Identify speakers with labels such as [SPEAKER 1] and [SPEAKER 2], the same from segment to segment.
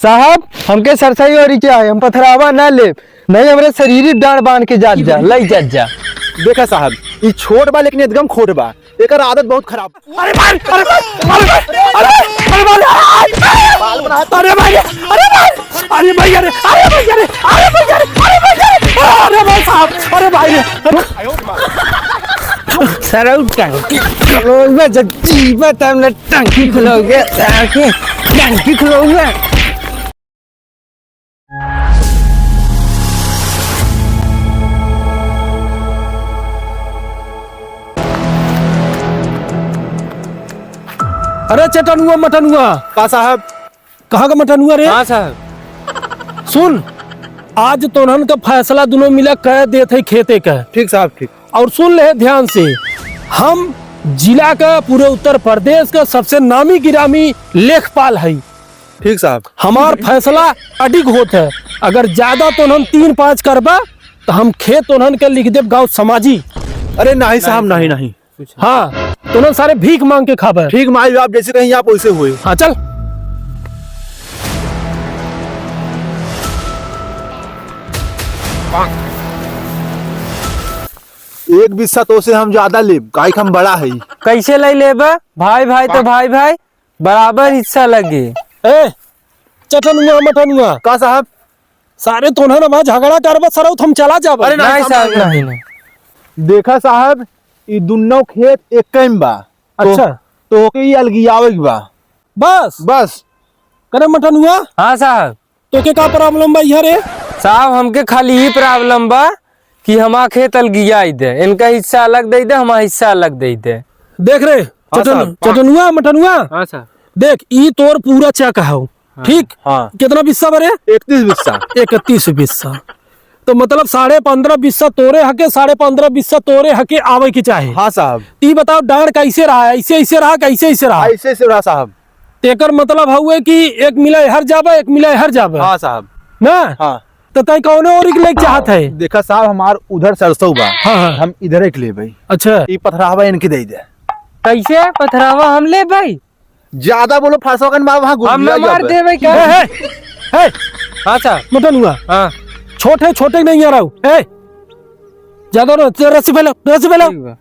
[SPEAKER 1] साहब हमके सरसई और क्या है, हम पथरावा ना ले, नहीं हमारे शरीर डांड बांध के जात जा लई जात जा।
[SPEAKER 2] देखा साहब ये छोट बा लेकिन एकदम खोट बा, एकर आदत बहुत खराब। अरे भाई अरे भाई अरे भाई अरे अरे भाई अरे भाई अरे भाई अरे अरे भाई अरे अरे भाई अरे अरे भाई साहब अरे भाई
[SPEAKER 1] सरऊ टंकी खोलोगे जब जीवा तब ना टंकी खोलोगे, टंकी खोलोगे।
[SPEAKER 3] अरे चटन हुआ मटन हुआ
[SPEAKER 2] का साहब?
[SPEAKER 3] कहाँ का मटन हुआ रे?
[SPEAKER 1] हाँ साहब।
[SPEAKER 3] सुन, आज तोहन का फैसला दोनों मिला कह देते खेते का।
[SPEAKER 2] ठीक साहब ठीक।
[SPEAKER 3] और सुन ले ध्यान से, हम जिला का पूरे उत्तर प्रदेश का सबसे नामी गिरामी लेखपाल है।
[SPEAKER 2] ठीक साहब।
[SPEAKER 3] हमार फैसला अडिग होता है, अगर ज्यादा तो हम 3-5 करबा तो हम खेत तोहन के लिख देव गाँव समाजी।
[SPEAKER 2] अरे नहीं साहब नहीं नहीं।
[SPEAKER 3] हाँ तोहन सारे भीख मांग के खाबे।
[SPEAKER 2] ठीक माई आप जैसे कहीं आप वैसे हुए।
[SPEAKER 3] हाँ चल।
[SPEAKER 2] एक बिस्सा तो से हम ज्यादा ले, काहे हम बड़ा है।
[SPEAKER 1] कैसे ले लेबा? भाई भाई तो भाई भाई बराबर हिस्सा लगे।
[SPEAKER 3] ए चटन हुआ मटन हुआ
[SPEAKER 2] का साहब?
[SPEAKER 3] सारे तोहन अब झगड़ा करबा सरौ हम चला जाब।
[SPEAKER 2] अरे
[SPEAKER 1] नहीं साहब नहीं।
[SPEAKER 2] देखा साहब ये दोनों खेत एक में बा।
[SPEAKER 3] अच्छा
[SPEAKER 2] तो के ही अलगियावे बा।
[SPEAKER 3] बस
[SPEAKER 2] बस
[SPEAKER 3] करे मटन हुआ।
[SPEAKER 1] हाँ साहब।
[SPEAKER 3] तो के का प्रॉब्लम बा यहाँ रे?
[SPEAKER 1] साहब हमके खाली ही प्रॉब्लम बा कि हमारा खेत अलगिया दे, इनका हिस्सा अलग दे दे, हमारा हिस्सा अलग दे दे।
[SPEAKER 3] देख रे चटन हुआ मटन हुआ।
[SPEAKER 1] हाँ साहब।
[SPEAKER 3] देख ई तोर पूरा चेक है। ठीक।
[SPEAKER 2] हाँ।
[SPEAKER 3] कितना बिस्सा बरे?
[SPEAKER 2] 31 बिस्सा।
[SPEAKER 3] 31 बिस्सा तो मतलब 15.5 बिस्सा तोरे हके, 15.5 बिस्सा तोरे हके आवे की चाहे।
[SPEAKER 2] हाँ साहब।
[SPEAKER 3] ती बताओ डांड कैसे रहा है? ऐसे ऐसे रहा कैसे ऐसे रहा?
[SPEAKER 2] ऐसे से रहा साहब।
[SPEAKER 3] तेकर मतलब हुए कि एक मिला हर जाबा एक मिला हर जाबा।
[SPEAKER 2] हाँ साहब।
[SPEAKER 3] ना
[SPEAKER 2] हाँ
[SPEAKER 3] तो तय कौन और लेके चाहत है?
[SPEAKER 2] देखा साहब हमार उधर सरसों बा।
[SPEAKER 3] हाँ, हाँ।
[SPEAKER 2] हम इधर एक ले भाई।
[SPEAKER 3] अच्छा
[SPEAKER 2] ये पथरावा इनके दे दे।
[SPEAKER 1] कैसे पथरावा हम ले भाई?
[SPEAKER 2] ज्यादा बोलो फंसो कन मार वहां
[SPEAKER 1] हम
[SPEAKER 2] गुड़िया
[SPEAKER 1] मार
[SPEAKER 2] जाबे।
[SPEAKER 1] दे भाई क्या?
[SPEAKER 3] है
[SPEAKER 1] हाँ साहब।
[SPEAKER 3] मटन हुआ।
[SPEAKER 1] हाँ
[SPEAKER 3] छोटे छोटे नहीं आ रहा हूँ। ज्यादा रस्सी फैलो रस्सी फैलो।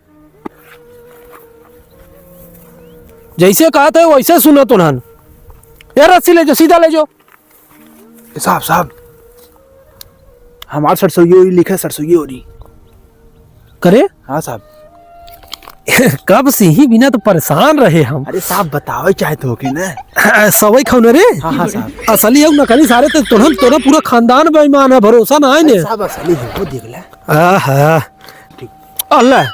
[SPEAKER 3] जैसे कहा था वैसे सुना तो नान। यार रस्सी ले जाओ, सीधा ले जाओ।
[SPEAKER 2] साहब साहब हमार सरसोई लिखा सरसोई हो रही।
[SPEAKER 3] करे
[SPEAKER 2] हाँ साहब।
[SPEAKER 3] कब से ही बिना तो परेशान रहे हम।
[SPEAKER 2] अरे साहब बताओ चाहे तो के ना।
[SPEAKER 3] सवई खाओ रे।
[SPEAKER 2] हाँ हाँ साहब।
[SPEAKER 3] असली है नकली सारे तो तोरा पूरा खानदान बेईमान है, भरोसा ना है ने।
[SPEAKER 2] साहब असली है देख ले।
[SPEAKER 3] आहा अल्लाह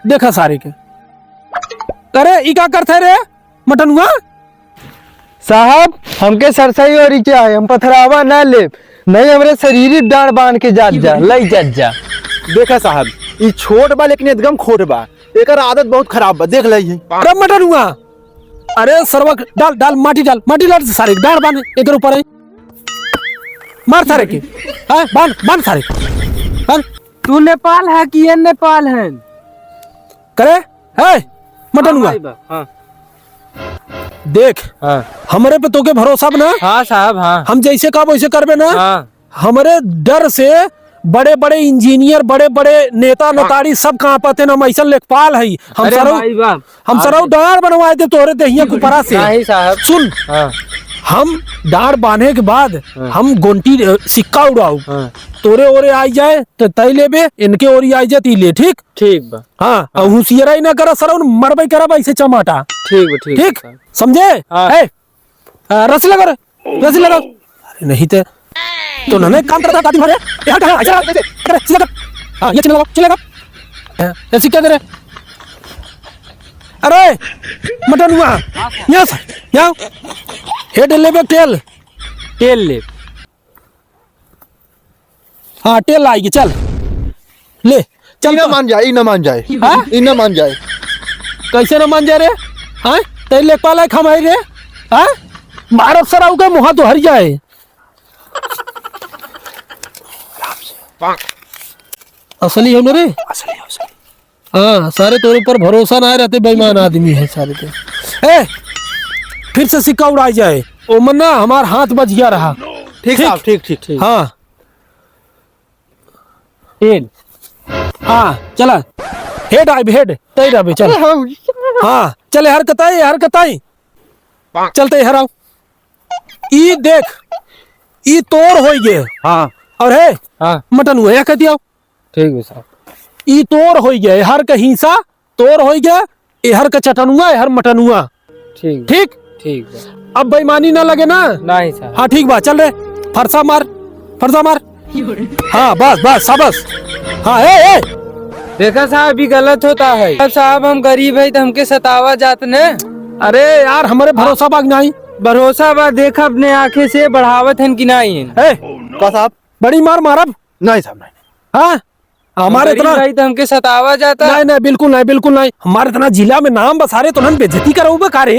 [SPEAKER 3] देखा सारे के। अरे ई का करते रे मटन हुआ?
[SPEAKER 1] साहब हमके सरसई और क्या है, हम पथरावा ना ले, नहीं हमारे शरीर डांड बांध के जात जा लई जात जा।
[SPEAKER 2] देखा साहब ये छोट बा लेकिन एकदम खोट बा, एकर आदत बहुत खराब बा, देख ली।
[SPEAKER 3] अरे मटन हुआ। अरे सरवा डाल डाल माटी डाल सारे डाल बांध एक ऊपर है। मार सारे के। हाँ बांध सारे बांध।
[SPEAKER 1] तू नेपाल है कि ये नेपाल है?
[SPEAKER 3] करे है मटन हुआ।
[SPEAKER 1] हाँ
[SPEAKER 3] देख
[SPEAKER 1] हाँ
[SPEAKER 3] हमारे पे तोके भरोसा बना।
[SPEAKER 1] हाँ साहब। हाँ
[SPEAKER 3] हम जैसे कहा वैसे करबे ना।
[SPEAKER 1] हाँ
[SPEAKER 3] हमारे डर से बड़े बड़े इंजीनियर बड़े बड़े नेता नताड़ी सब कहाँ पाते ना। हम ऐसा लेखपाल है। हम
[SPEAKER 1] अरे
[SPEAKER 3] सरौ
[SPEAKER 1] भाई बाप।
[SPEAKER 3] हम सरौ डार बनवाए थे तोरे दहिया कुपरा से।
[SPEAKER 1] नहीं साहब।
[SPEAKER 3] सुन
[SPEAKER 1] हाँ
[SPEAKER 3] हम डार बांधे के बाद हम गोंटी सिक्का उड़ाऊ।
[SPEAKER 1] हाँ
[SPEAKER 3] तोरे ओरे आई जाए तो तय लेबे, इनके ओरी आई जाए ती ले। ठीक
[SPEAKER 1] ठीक बा।
[SPEAKER 3] हाँ और होशियाराई ना करा सरौ मरबई करब ऐसे चमाटा।
[SPEAKER 1] ठीक बा
[SPEAKER 3] ठीक समझे?
[SPEAKER 1] हाँ।
[SPEAKER 3] रस्सी लगा रस्सी लगा। अरे नहीं तो ना काम करता दादी मारे यहाँ कहाँ ऐसा कर सीधा कर। हाँ ये चलेगा ऐसे क्या करे? अरे मटन हुआ यहाँ से यहाँ हेड लेबे टेल
[SPEAKER 1] ले।
[SPEAKER 3] हाँ टेल आएगी। चल ले चल।
[SPEAKER 2] ना मान जाए, ना मान जाए।
[SPEAKER 3] हाँ?
[SPEAKER 2] ना मान जाए।
[SPEAKER 3] कैसे न मान जा रे? हाँ तेरे लेखपाल है खमाई रे। हाँ भारत सराव का मुहा तो हर जाए। असली है ना रे?
[SPEAKER 2] असली असली।
[SPEAKER 3] हाँ सारे तोरे ऊपर भरोसा ना रहते, बेईमान आदमी है सारे के। फिर से सिक्का उड़ाई जाए ओ मन्ना हमार हाथ बच गया रहा।
[SPEAKER 2] ठीक साहब, ठीक ठीक ठीक।
[SPEAKER 3] हाँ हेड, हाँ चला हेड आई हेड तय रहे चल। हाँ चले हरकताई चलते हराओ। ई देख ई तोड़ हो गए।
[SPEAKER 2] हाँ
[SPEAKER 3] और है
[SPEAKER 1] हाँ
[SPEAKER 3] मटन हुआ कह दिया।
[SPEAKER 1] ठीक है साहब।
[SPEAKER 3] ई तोड़ हो गया, हर का हिस्सा तोड़ हो गया, हर का चटनुआ हर मटनुआ।
[SPEAKER 1] ठीक
[SPEAKER 3] ठीक
[SPEAKER 1] ठीक है।
[SPEAKER 3] अब बेईमानी ना लगे ना।
[SPEAKER 1] नहीं साहब।
[SPEAKER 3] हाँ ठीक बा चल रे, फरसा मार। हाँ बस सबस। हाँ ए
[SPEAKER 1] देखा साहब ये गलत होता है। अब साहब हम गरीब है तो हमके सतावा जात ने।
[SPEAKER 3] अरे यार हमारे भरोसा बाग नहीं।
[SPEAKER 1] भरोसा बा देख अपने आंखें से बढ़ावत है कि नहीं।
[SPEAKER 3] ए
[SPEAKER 2] का साहब?
[SPEAKER 3] बड़ी मार मारब।
[SPEAKER 2] नहीं साहब नहीं।
[SPEAKER 3] हाँ हमारे
[SPEAKER 1] गरीब
[SPEAKER 3] इतना
[SPEAKER 1] है तो हमके सतावा जाता।
[SPEAKER 3] नहीं बिल्कुल नहीं। हमारे इतना जिला में नाम बसारे तो नन बेइज्जती करोगे कारे।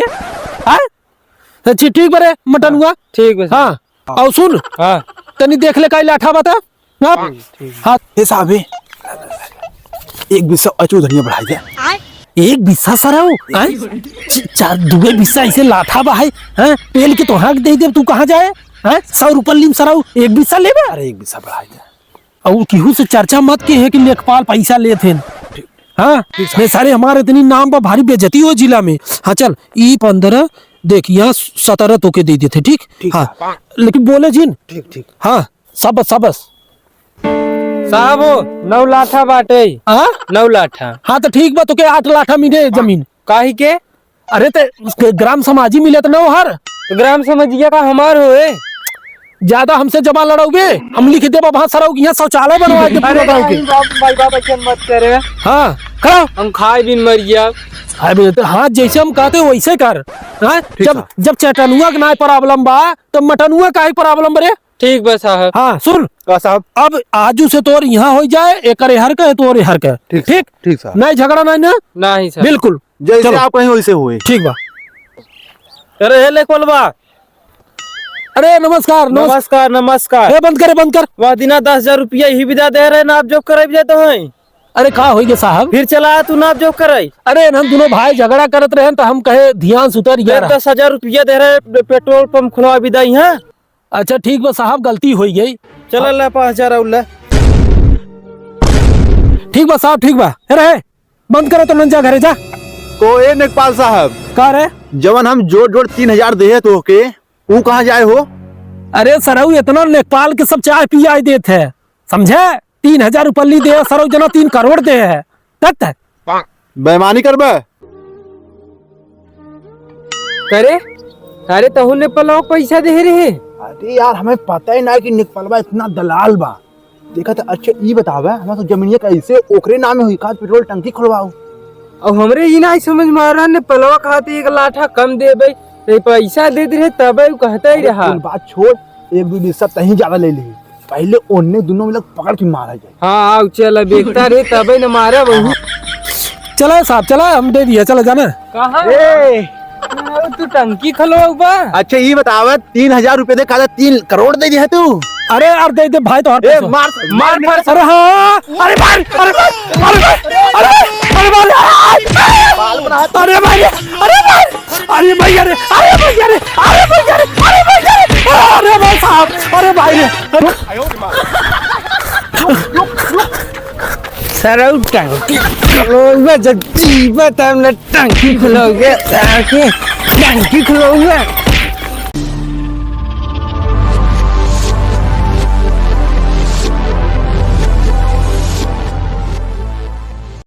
[SPEAKER 3] हाँ अच्छा ठीक बरे मटन हुआ।
[SPEAKER 1] ठीक है साहब।
[SPEAKER 3] हाँ और सुन
[SPEAKER 1] हाँ
[SPEAKER 3] तनी देख ले काई लाठा बता। हाँ हाँ
[SPEAKER 2] ये साहब है, एक बिस्सा अचू धनिया बढ़ाई दे।
[SPEAKER 3] एक बिस्सा सराओ चार दुबे बिस्सा ऐसे लाठा बा है। हैं पेल के तो हक दे दे तू कहाँ जाए। हैं 100 रुपया लीम सराओ एक बिस्सा लेबे।
[SPEAKER 2] अरे एक बिस्सा बढ़ाई दे।
[SPEAKER 3] और केहू से चर्चा मत के है कि लेखपाल पैसा लेते हैं। हाँ नहीं सारे हमारे इतनी नाम पर भारी बेइज्जती हो जिला में। हाँ चल ई 15 देख यहाँ 17 तो के दे देते। ठीक हाँ लेकिन बोले जिन।
[SPEAKER 2] ठीक
[SPEAKER 3] हाँ सबस
[SPEAKER 1] साहब हो 9 लाठा बाटे।
[SPEAKER 3] हाँ
[SPEAKER 1] 9 लाठा।
[SPEAKER 3] हाँ तो ठीक बा तो के 8 लाठा मिले जमीन।
[SPEAKER 1] काहे के?
[SPEAKER 3] अरे ते ग्राम समाजी मिले तो न हर
[SPEAKER 1] तो ग्राम समझिया का हमार होए।
[SPEAKER 3] ज्यादा हमसे जमा लड़ाओगे हम लिख दे वहाँ सराओगे यहाँ शौचालय बनवा के पूरा गाँव के।
[SPEAKER 1] भाई बाबा क्या मत करे।
[SPEAKER 3] हाँ खड़ा
[SPEAKER 1] हम खाए बिन मर गया।
[SPEAKER 3] अबे तो हाँ जैसे हम कहते वैसे कर। हाँ जब चटनुआ का नाय प्रॉब्लम बा तो मटनुआ का ही प्रॉब्लम बरे।
[SPEAKER 1] ठीक बा साहब।
[SPEAKER 3] हाँ सुन
[SPEAKER 2] का साहब?
[SPEAKER 3] अब आजू से तोर यहाँ हो जाए एक हर का तोर हर का। ठीक
[SPEAKER 2] साहब।
[SPEAKER 3] नहीं झगड़ा नहीं ना।
[SPEAKER 1] नहीं साहब
[SPEAKER 3] बिल्कुल
[SPEAKER 2] जैसे
[SPEAKER 3] चलो।
[SPEAKER 2] आप कहीं वैसे हुए।
[SPEAKER 3] ठीक बा।
[SPEAKER 1] अरे हे लेखपलवा।
[SPEAKER 3] अरे नमस्कार
[SPEAKER 1] नमस्कार।
[SPEAKER 3] ए बंद कर।
[SPEAKER 1] वह दिना 10,000 रुपया ही विदा दे रहे ना आप जो करे जाते हैं।
[SPEAKER 3] अरे का हो गया साहब?
[SPEAKER 1] फिर चला तू ना जो करे।
[SPEAKER 3] अरे हम दोनों भाई झगड़ा करत रहे तो हम कहे ध्यान सुतर गया।
[SPEAKER 1] 10,000 रुपया दे रहे पेट्रोल पंप खुलवा विदा यहाँ।
[SPEAKER 3] अच्छा ठीक बा साहब गलती हो गई।
[SPEAKER 1] चल ला 5,000 उल्ला।
[SPEAKER 3] ठीक बा साहब ठीक बा। अरे बंद करो तो नन जा घरे जा।
[SPEAKER 2] तो ए नेकपाल साहब
[SPEAKER 3] का रे?
[SPEAKER 2] जवन हम जोड़ 3,000 दे तो के वो कहाँ जाए हो?
[SPEAKER 3] अरे सरऊ इतना नेपाल के सब चाय पिया देते है समझे। 3,000 रुपया दे सरऊ जना 3 करोड़ दे है तत
[SPEAKER 2] बेईमानी करबे
[SPEAKER 1] करे। अरे तहु ने पलाव पैसा दे रहे।
[SPEAKER 2] अरे यार हमें पता ही ना कि निकपलवा इतना दलाल बा। देखा तो अच्छा ई बतावे हमें तो जमीनिया कैसे ओकरे नाम में हुई का पेट्रोल टंकी खुलवाओ।
[SPEAKER 1] और हमरे ही नहीं समझ में आ रहा ने पलवा खाते एक लाठा कम दे भाई पैसा दे दे तबे कहता ही रहा।
[SPEAKER 2] बात छोड़, एक दो बिस्सा तहीं ज्यादा ले ली। पहले ओन्ने दोनों मिलकर पकड़ के मारा जाए।
[SPEAKER 1] हाँ आओ चल बेचता रहे तबे न मारा वही।
[SPEAKER 3] चला साहब चला हम दे दिया चला जाना।
[SPEAKER 1] कहाँ तू टंकी खलवाऊ बा।
[SPEAKER 2] अच्छा ये बतावे 3,000 रुपए दे का 3 करोड़ दे दिया तू।
[SPEAKER 3] अरे यार दे दे भाई तो हर पैसा।
[SPEAKER 2] मार
[SPEAKER 3] अरे हाँ
[SPEAKER 2] अरे मार अरे मार अरे मार अरे मार अरे भाई अरे भाई अरे भाई अरे अरे भाई अरे अरे भाई अरे अरे भाई अरे भाई साहब अरे भाई
[SPEAKER 1] सरऊ टंकी खलोगे जब जीवा तब न टंकी खलोगे टंकी खलोगे।